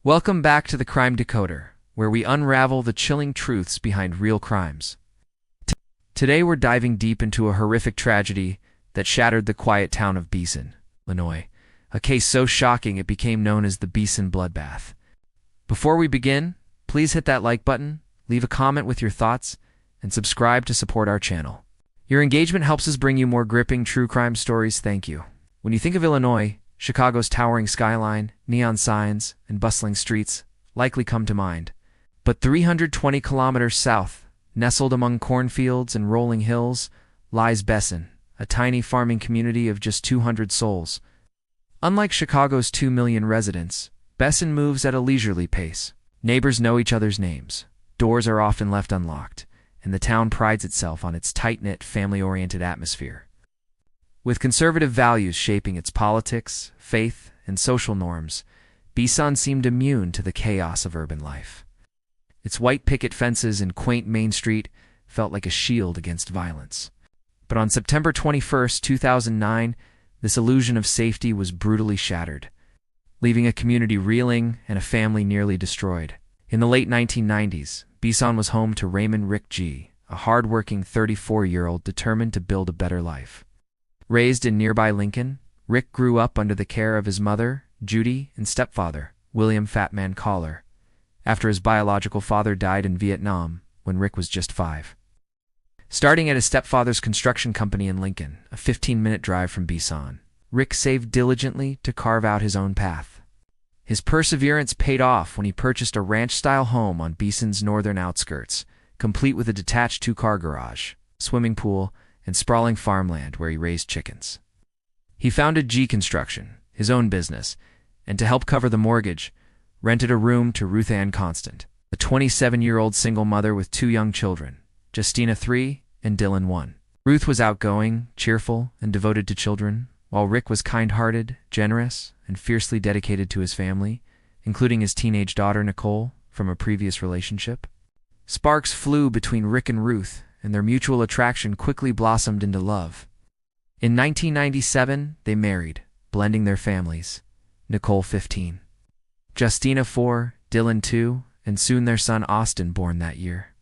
Welcome back to the Crime Decoder, where we unravel the chilling truths behind real crimes. Today we're diving deep into a horrific tragedy that shattered the quiet town of Beason, Illinois, a case so shocking it became known as the Beason Bloodbath. Before we begin, please hit that like button, leave a comment with your thoughts, and subscribe to support our channel. Your engagement helps us bring you more gripping true crime stories. Thank you. When you think of Illinois, Chicago's towering skyline, neon signs, and bustling streets likely come to mind. But 320 kilometers south, nestled among cornfields and rolling hills, lies Beason, a tiny farming community of just 200 souls. Unlike Chicago's 2 million residents, Beason moves at a leisurely pace. Neighbors know each other's names, doors are often left unlocked, and the town prides itself on its tight-knit, family-oriented atmosphere. With conservative values shaping its politics, faith, and social norms, Beason seemed immune to the chaos of urban life. Its white picket fences and quaint Main Street felt like a shield against violence. But on September 21, 2009, this illusion of safety was brutally shattered, leaving a community reeling and a family nearly destroyed. In the late 1990s, Beason was home to Raymond Rick G., a hard-working 34-year-old determined to build a better life. Raised in nearby Lincoln, Rick grew up under the care of his mother, Judy, and stepfather, William Fatman Collar, after his biological father died in Vietnam when Rick was just 5. Starting at his stepfather's construction company in Lincoln, a 15-minute drive from Beason, Rick saved diligently to carve out his own path. His perseverance paid off when he purchased a ranch-style home on Beason's northern outskirts, complete with a detached 2-car garage, swimming pool, and sprawling farmland where he raised chickens. He founded G Construction, his own business, and to help cover the mortgage, rented a room to Ruth Ann Constant, a 27-year-old single mother with 2 young children, Justina 3 and Dylan 1. Ruth was outgoing, cheerful, and devoted to children, while Rick was kind-hearted, generous, and fiercely dedicated to his family, including his teenage daughter Nicole from a previous relationship. Sparks flew between Rick and Ruth, and their mutual attraction quickly blossomed into love. In 1997, they married, blending their families, Nicole 15, Justina 4, Dylan 2, and soon their son Austin born that year.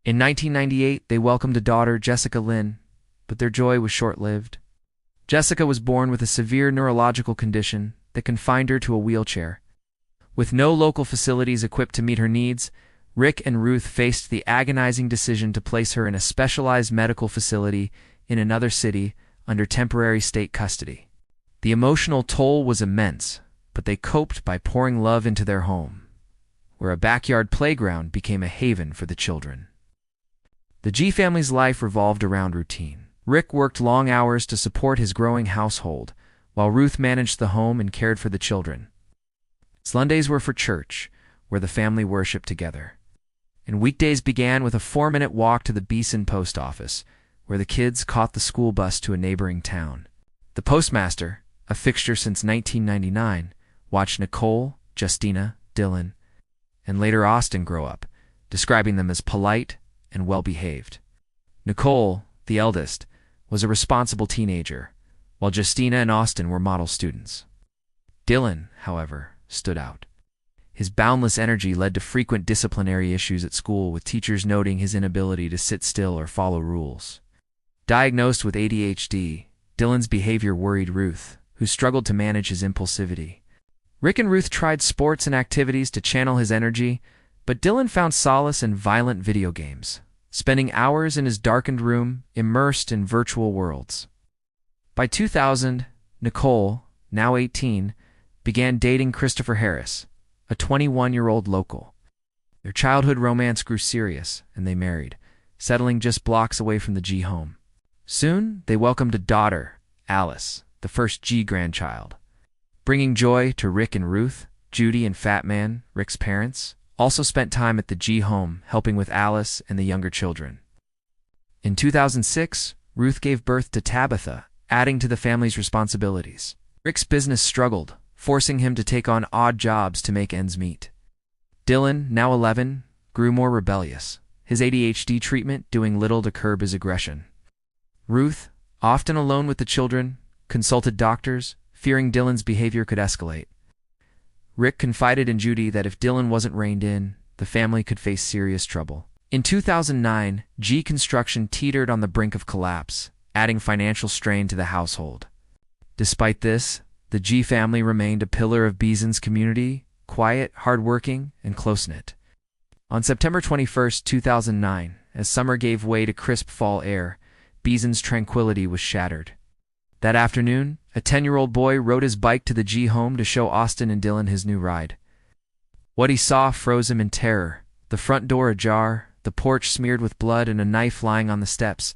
In 1998, they welcomed a daughter, Jessica Lynn, but their joy was short-lived. Jessica was born with a severe neurological condition that confined her to a wheelchair. With no local facilities equipped to meet her needs, Rick and Ruth faced the agonizing decision to place her in a specialized medical facility in another city under temporary state custody. The emotional toll was immense, but they coped by pouring love into their home, where a backyard playground became a haven for the children. The G family's life revolved around routine. Rick worked long hours to support his growing household, while Ruth managed the home and cared for the children. Sundays were for church, where the family worshiped together. And weekdays began with a 4-minute walk to the Beason post office, where the kids caught the school bus to a neighboring town. The postmaster, a fixture since 1999, watched Nicole, Justina, Dylan, and later Austin grow up, describing them as polite and well-behaved. Nicole, the eldest, was a responsible teenager, while Justina and Austin were model students. Dylan, however, stood out. His boundless energy led to frequent disciplinary issues at school, with teachers noting his inability to sit still or follow rules. Diagnosed with ADHD, Dylan's behavior worried Ruth, who struggled to manage his impulsivity. Rick and Ruth tried sports and activities to channel his energy, but Dylan found solace in violent video games, spending hours in his darkened room, immersed in virtual worlds. By 2000, Nicole, now 18, began dating Christopher Harris, a 21-year-old local. Their childhood romance grew serious, and they married, settling just blocks away from the G home. Soon, they welcomed a daughter, Alice, the first G grandchild. Bringing joy to Rick and Ruth, Judy and Fatman, Rick's parents, also spent time at the G home helping with Alice and the younger children. In 2006, Ruth gave birth to Tabitha, adding to the family's responsibilities. Rick's business struggled, forcing him to take on odd jobs to make ends meet. Dylan, now 11, grew more rebellious, his ADHD treatment doing little to curb his aggression. Ruth, often alone with the children, consulted doctors, fearing Dylan's behavior could escalate. Rick confided in Judy that if Dylan wasn't reined in, the family could face serious trouble. In 2009, G Construction teetered on the brink of collapse, adding financial strain to the household. Despite this, the G family remained a pillar of Beason's community, quiet, hardworking, and close-knit. On September 21, 2009, as summer gave way to crisp fall air, Beason's tranquility was shattered. That afternoon, a 10-year-old boy rode his bike to the G home to show Austin and Dylan his new ride. What he saw froze him in terror: the front door ajar, the porch smeared with blood, and a knife lying on the steps.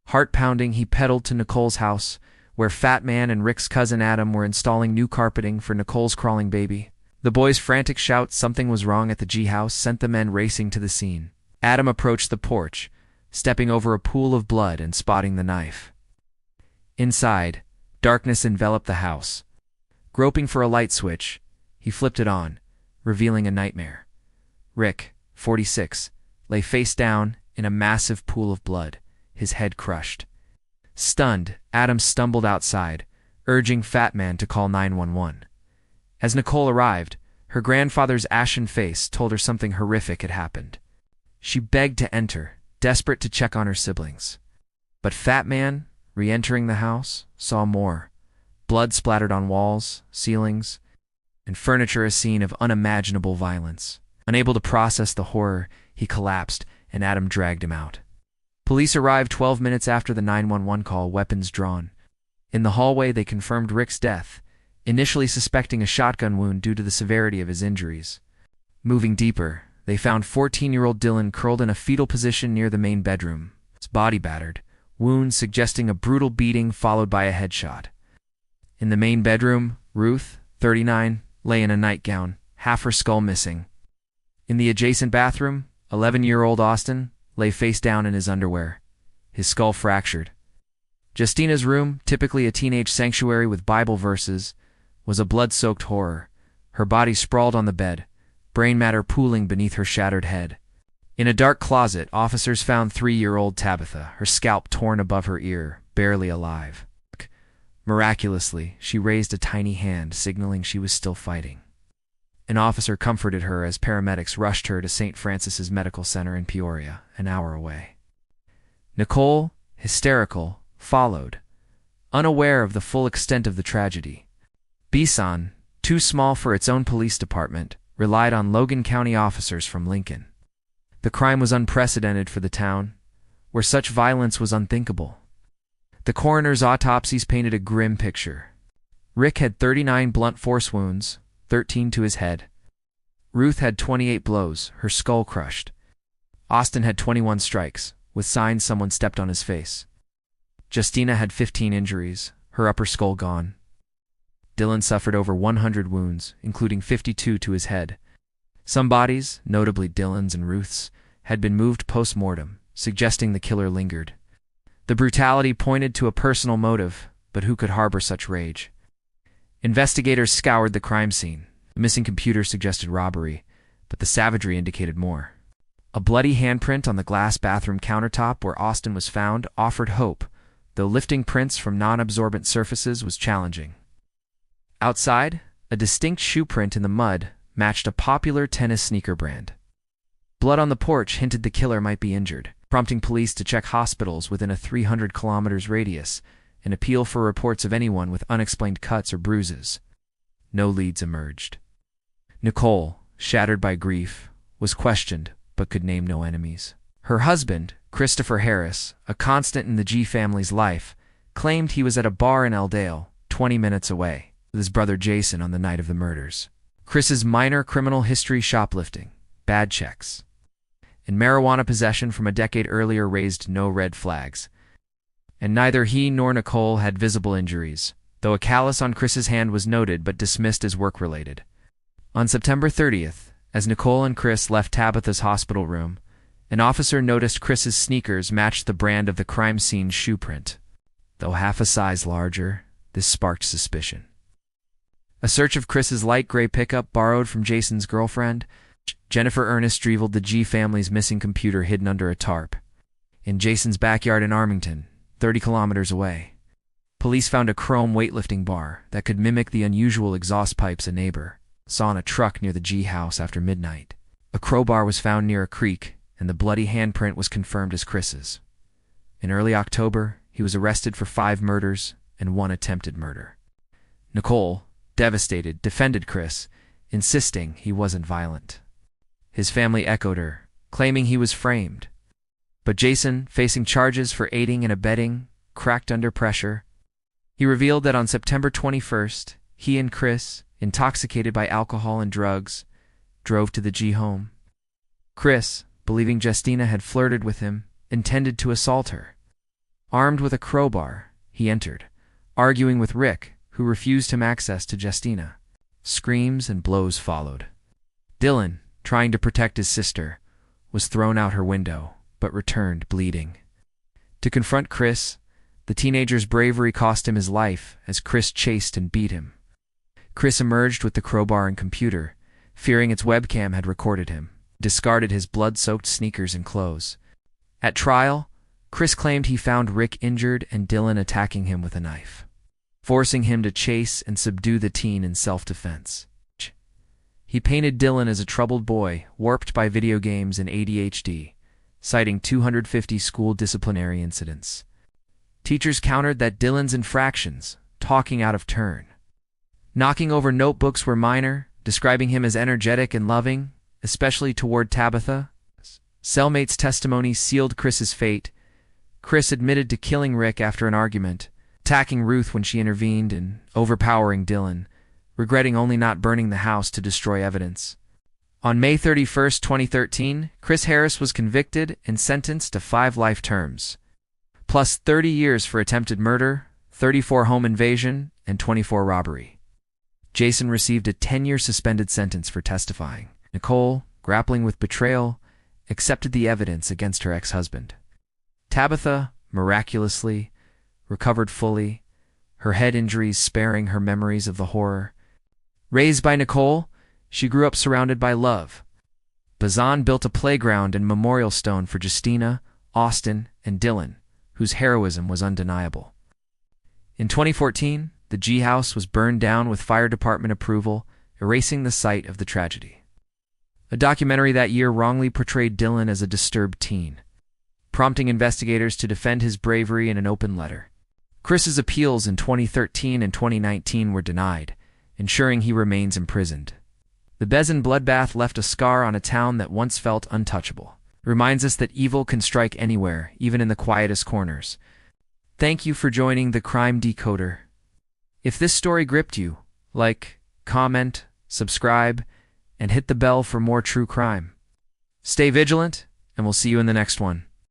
Heart-pounding, he pedaled to Nicole's house, where Fat Man and Rick's cousin Adam were installing new carpeting for Nicole's crawling baby. The boy's frantic shout something was wrong at the G house sent the men racing to the scene. Adam approached the porch, stepping over a pool of blood and spotting the knife. Inside, darkness enveloped the house. Groping for a light switch, he flipped it on, revealing a nightmare. Rick, 46, lay face down in a massive pool of blood, his head crushed. Stunned, Adam stumbled outside, urging Fat Man to call 911. As Nicole arrived, her grandfather's ashen face told her something horrific had happened. She begged to enter, desperate to check on her siblings. But Fat Man, re-entering the house, saw more. Blood splattered on walls, ceilings, and furniture, a scene of unimaginable violence. Unable to process the horror, he collapsed, and Adam dragged him out. Police arrived 12 minutes after the 911 call, weapons drawn. In the hallway, they confirmed Rick's death, initially suspecting a shotgun wound due to the severity of his injuries. Moving deeper, they found 14-year-old Dylan curled in a fetal position near the main bedroom, his body battered, wounds suggesting a brutal beating followed by a headshot. In the main bedroom, Ruth, 39, lay in a nightgown, half her skull missing. In the adjacent bathroom, 11-year-old Austin lay face down in his underwear, his skull fractured. Justina's room, typically a teenage sanctuary with Bible verses, was a blood-soaked horror, her body sprawled on the bed, brain matter pooling beneath her shattered head. In a dark closet, officers found 3-year-old Tabitha, her scalp torn above her ear, barely alive. Miraculously, she raised a tiny hand, signaling she was still fighting. An officer comforted her as paramedics rushed her to St. Francis's Medical Center in Peoria, an hour away. Nicole, hysterical, followed, unaware of the full extent of the tragedy. Beason, too small for its own police department, relied on Logan County officers from Lincoln. The crime was unprecedented for the town, where such violence was unthinkable. The coroner's autopsies painted a grim picture. Rick had 39 blunt force wounds, 13 to his head. Ruth had 28 blows, her skull crushed. Austin had 21 strikes, with signs someone stepped on his face. Justina had 15 injuries, her upper skull gone. Dylan suffered over 100 wounds, including 52 to his head. Some bodies, notably Dylan's and Ruth's, had been moved post-mortem, suggesting the killer lingered. The brutality pointed to a personal motive, but who could harbor such rage? Investigators scoured the crime scene. The missing computer suggested robbery, but the savagery indicated more. A bloody handprint on the glass bathroom countertop where Austin was found offered hope, though lifting prints from non-absorbent surfaces was challenging. Outside, a distinct shoe print in the mud matched a popular tennis sneaker brand. Blood on the porch hinted the killer might be injured, prompting police to check hospitals within a 300 kilometers radius and appeal for reports of anyone with unexplained cuts or bruises. No leads emerged. Nicole, shattered by grief, was questioned but could name no enemies. Her husband, Christopher Harris, a constant in the G family's life, claimed he was at a bar in Elldale, 20 minutes away, with his brother Jason on the night of the murders. Chris's minor criminal history: shoplifting, bad checks, and marijuana possession from a decade earlier raised no red flags. And neither he nor Nicole had visible injuries, though a callus on Chris's hand was noted but dismissed as work-related. On September 30th, as Nicole and Chris left Tabitha's hospital room, an officer noticed Chris's sneakers matched the brand of the crime scene shoe print. Though half a size larger, this sparked suspicion. A search of Chris's light gray pickup borrowed from Jason's girlfriend, Jennifer Ernest, revealed the G family's missing computer hidden under a tarp in Jason's backyard in Armington, 30 kilometers away. Police found a chrome weightlifting bar that could mimic the unusual exhaust pipes a neighbor, saw in a truck near the G house after midnight. A crowbar was found near a creek, and the bloody handprint was confirmed as Chris's. In early October, he was arrested for 5 murders and 1 attempted murder. Nicole, devastated, defended Chris, insisting he wasn't violent. His family echoed her, claiming he was framed. But Jason, facing charges for aiding and abetting, cracked under pressure. He revealed that on September 21st, he and Chris, intoxicated by alcohol and drugs, drove to the G home. Chris, believing Justina had flirted with him, intended to assault her. Armed with a crowbar, he entered, arguing with Rick, who refused him access to Justina. Screams and blows followed. Dylan, trying to protect his sister, was thrown out her window, but returned bleeding. To confront Chris, the teenager's bravery cost him his life as Chris chased and beat him. Chris emerged with the crowbar and computer, fearing its webcam had recorded him, discarded his blood-soaked sneakers and clothes. At trial, Chris claimed he found Rick injured and Dylan attacking him with a knife, forcing him to chase and subdue the teen in self-defense. He painted Dylan as a troubled boy, warped by video games and ADHD, citing 250 school disciplinary incidents. Teachers countered that Dylan's infractions, talking out of turn, knocking over notebooks were minor, describing him as energetic and loving, especially toward Tabitha. Cellmates' testimony sealed Chris's fate. Chris admitted to killing Rick after an argument, attacking Ruth when she intervened, and overpowering Dylan, regretting only not burning the house to destroy evidence. On May 31, 2013, Chris Harris was convicted and sentenced to 5 life terms, plus 30 years for attempted murder, 34 home invasion, and 24 robbery. Jason received a 10-year suspended sentence for testifying. Nicole, grappling with betrayal, accepted the evidence against her ex-husband. Tabitha, miraculously, recovered fully, her head injuries sparing her memories of the horror. Raised by Nicole, she grew up surrounded by love. Bazan built a playground and memorial stone for Justina, Austin, and Dylan, whose heroism was undeniable. In 2014, the G house was burned down with fire department approval, erasing the site of the tragedy. A documentary that year wrongly portrayed Dylan as a disturbed teen, prompting investigators to defend his bravery in an open letter. Chris's appeals in 2013 and 2019 were denied, ensuring he remains imprisoned. The Beason bloodbath left a scar on a town that once felt untouchable. Reminds us that evil can strike anywhere, even in the quietest corners. Thank you for joining the Crime Decoder. If this story gripped you, like, comment, subscribe, and hit the bell for more true crime. Stay vigilant, and we'll see you in the next one.